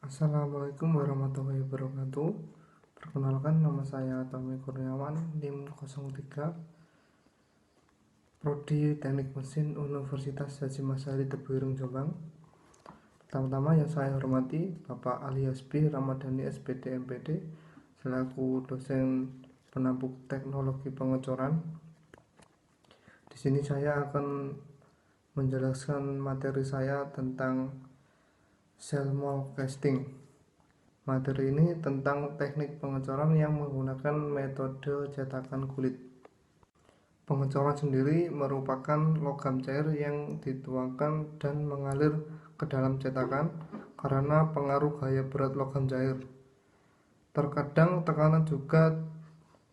Assalamualaikum warahmatullahi wabarakatuh. Perkenalkan, nama saya Tommy Kurniawan, NIM 03, Prodi Teknik Mesin Universitas Haji Masyari Tebuireng, Jombang. Pertama-tama yang saya hormati Bapak Ali Hasbi Ramadhani SPD MPD selaku dosen penampung teknologi pengecoran. Di sini saya akan menjelaskan materi saya tentang cell mold casting. Materi ini tentang teknik pengecoran yang menggunakan metode cetakan kulit. Pengecoran sendiri merupakan logam cair yang dituangkan dan mengalir ke dalam cetakan karena pengaruh gaya berat logam cair. Terkadang tekanan juga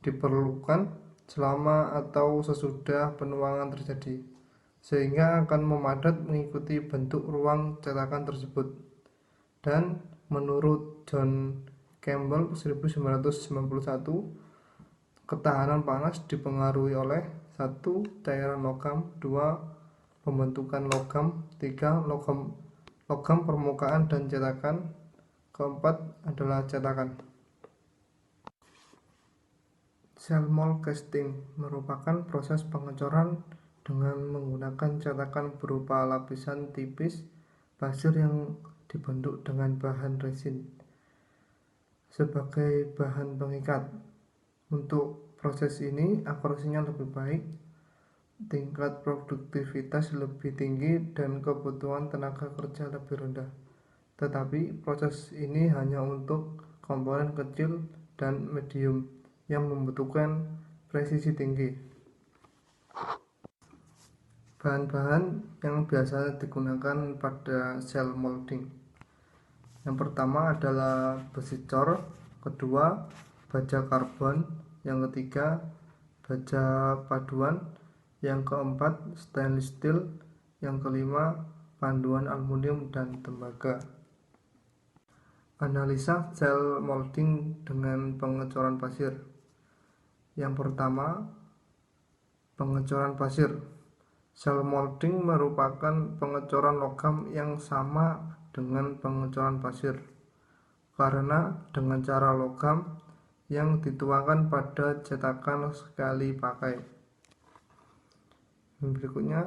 diperlukan selama atau sesudah penuangan terjadi, sehingga akan memadat mengikuti bentuk ruang cetakan tersebut. Dan menurut John Campbell 1991, ketahanan panas dipengaruhi oleh 1. Cairan logam, 2. Pembentukan logam, 3. Logam permukaan dan cetakan, keempat adalah cetakan. Cell mold casting merupakan proses pengecoran dengan menggunakan cetakan berupa lapisan tipis pasir yang dibentuk dengan bahan resin sebagai bahan pengikat. Untuk proses ini akurasinya lebih baik, tingkat produktivitas lebih tinggi, dan kebutuhan tenaga kerja lebih rendah. Tetapi proses ini hanya untuk komponen kecil dan medium yang membutuhkan presisi tinggi. Bahan-bahan yang biasa digunakan pada cell molding: yang pertama adalah besi cor, kedua baja karbon, yang ketiga baja paduan, yang keempat stainless steel, yang kelima panduan aluminium dan tembaga. Analisa cell molding dengan pengecoran pasir. Yang pertama, pengecoran pasir. Cell molding merupakan pengecoran logam yang sama dengan pengecoran pasir, karena dengan cara logam yang dituangkan pada cetakan sekali pakai. Berikutnya,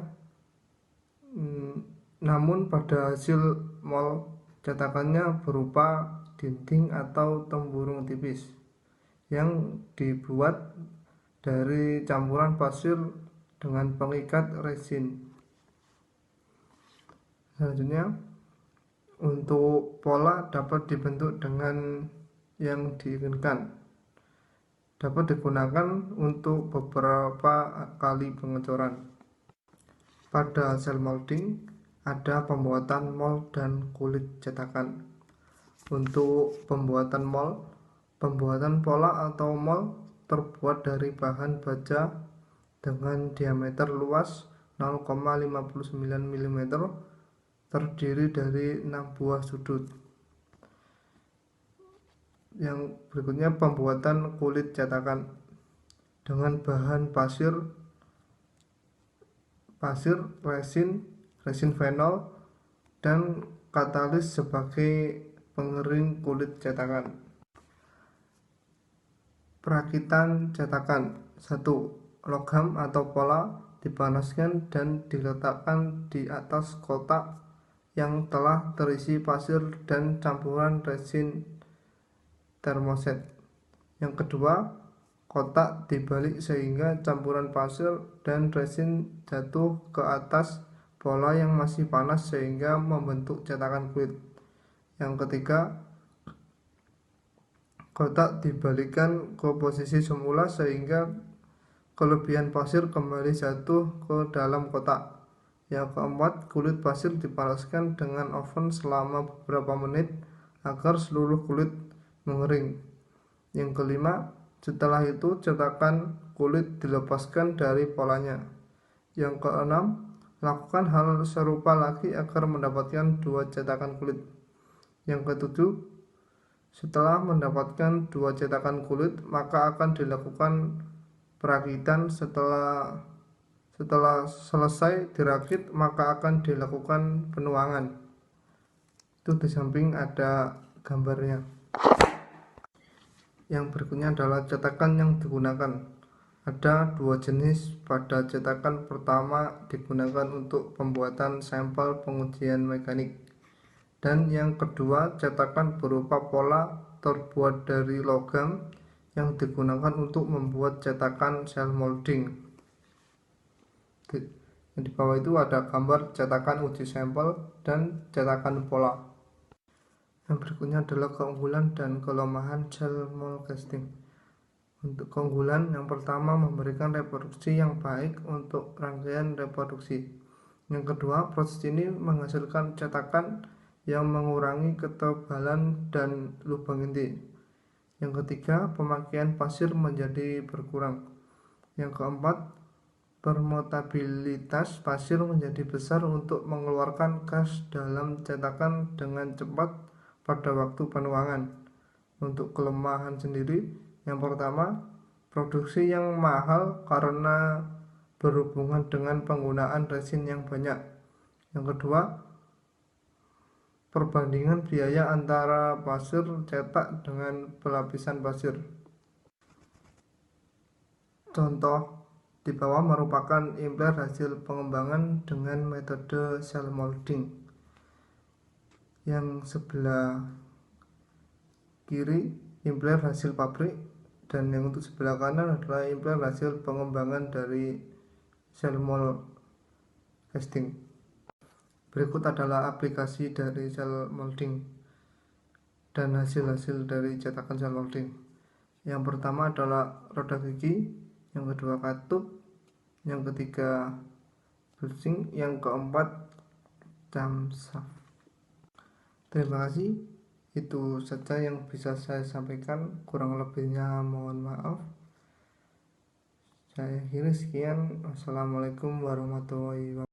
namun pada hasil mold cetakannya berupa dinding atau tempurung tipis yang dibuat dari campuran pasir dengan pengikat resin. Selanjutnya, untuk pola dapat dibentuk dengan yang diinginkan. Dapat digunakan untuk beberapa kali pengecoran. Pada cell molding ada pembuatan mold dan kulit cetakan. Untuk pembuatan mold, pembuatan pola atau mold terbuat dari bahan baja dengan diameter luas 0,59 mm, terdiri dari 6 buah sudut. Yang berikutnya, pembuatan kulit cetakan dengan bahan pasir, resin fenol, dan katalis sebagai pengering kulit cetakan. Perakitan cetakan. 1. Logam atau pola dipanaskan dan diletakkan di atas kotak yang telah terisi pasir dan campuran resin termoset. Yang kedua, kotak dibalik sehingga campuran pasir dan resin jatuh ke atas pola yang masih panas sehingga membentuk cetakan kulit. Yang ketiga, kotak dibalikkan ke posisi semula sehingga kelebihan pasir kembali jatuh ke dalam kotak. Yang keempat, kulit pasir dipanaskan dengan oven selama beberapa menit agar seluruh kulit mengering. Yang kelima, setelah itu cetakan kulit dilepaskan dari polanya. Yang keenam, lakukan hal serupa lagi agar mendapatkan 2 cetakan kulit. Yang ketujuh, setelah mendapatkan 2 cetakan kulit, maka akan dilakukan perakitan. Setelah selesai dirakit, maka akan dilakukan penuangan. Itu di samping ada gambarnya. Yang berikutnya adalah cetakan yang digunakan. Ada dua jenis. Pada cetakan pertama digunakan untuk pembuatan sampel pengujian mekanik, dan yang kedua cetakan berupa pola terbuat dari logam yang digunakan untuk membuat cetakan sel molding. Di bawah itu ada gambar cetakan uji sampel dan cetakan pola. Yang berikutnya adalah keunggulan dan kelemahan sel mold casting. Untuk keunggulan, yang pertama memberikan reproduksi yang baik untuk rangkaian reproduksi. Yang kedua, proses ini menghasilkan cetakan yang mengurangi ketebalan dan lubang inti. Yang ketiga, pemakaian pasir menjadi berkurang. Yang keempat, permeabilitas pasir menjadi besar untuk mengeluarkan gas dalam cetakan dengan cepat pada waktu penuangan. Untuk kelemahan sendiri, yang pertama, produksi yang mahal karena berhubungan dengan penggunaan resin yang banyak. Yang kedua, perbandingan biaya antara pasir cetak dengan pelapisan pasir. Contoh di bawah merupakan impler hasil pengembangan dengan metode sel molding. Yang sebelah kiri impler hasil pabrik, dan yang untuk sebelah kanan adalah impler hasil pengembangan dari sel mold casting. Berikut adalah aplikasi dari sel molding dan hasil-hasil dari cetakan sel molding. Yang pertama adalah roda gigi, yang kedua katup, yang ketiga bushing, yang keempat camshaft. Terima kasih. Itu saja yang bisa saya sampaikan, kurang lebihnya mohon maaf. Saya akhiri, sekian. Wassalamualaikum warahmatullahi wabarakatuh.